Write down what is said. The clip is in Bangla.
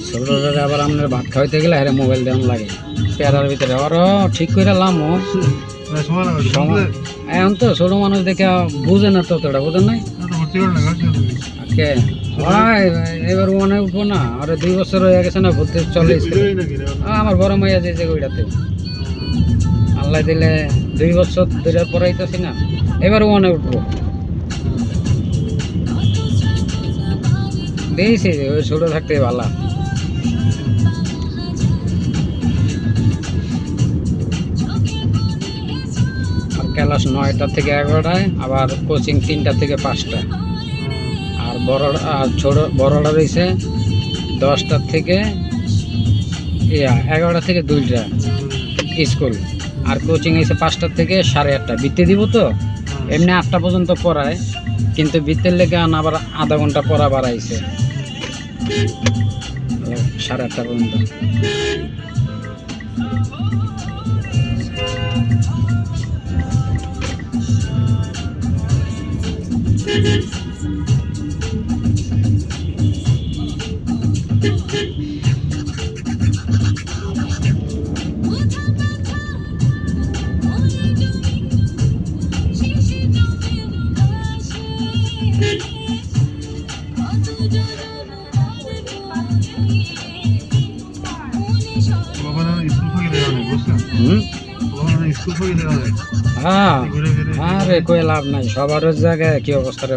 ছোটরা আবার আপনার ভাত খাওয়াইতে গেলে হ্যাঁ মোবাইল দেওয়ান লাগে পেয়ারার ভিতরে আরও ঠিক করে লামো এখন তো ছোট মানুষ দেখে বুঝে না ততটা বুঝেন নাই এবার মনে উঠবো না আর 2 বছর হয়ে গেছে না ভর্তি চলে আমার বড় মাইয়া যে ওইটাতে আল্লাহ দিলে 2 বছর ধরে পড়াইতেছি না এবার মনে উঠবো দিয়েছি ওই ছোট থাকতে ভালো আর ক্লাস 9টা থেকে 11টায় আবার কোচিং 3টা থেকে 5টা আর বড়রা রয়েছে 10টা থেকে 11টা থেকে 2টা স্কুল আর কোচিং হয়েছে 5টা থেকে 8:30 বৃত্তি দিব তো এমনি 8টা পর্যন্ত পড়ায় কিন্তু বৃত্তের লেগে আবার আধা ঘন্টা পড়া বাড়াইছে 8:30 পর্যন্ত হ্যাঁ আরে কই লাভ নাই সবার জায়গায় কি অবস্থা রে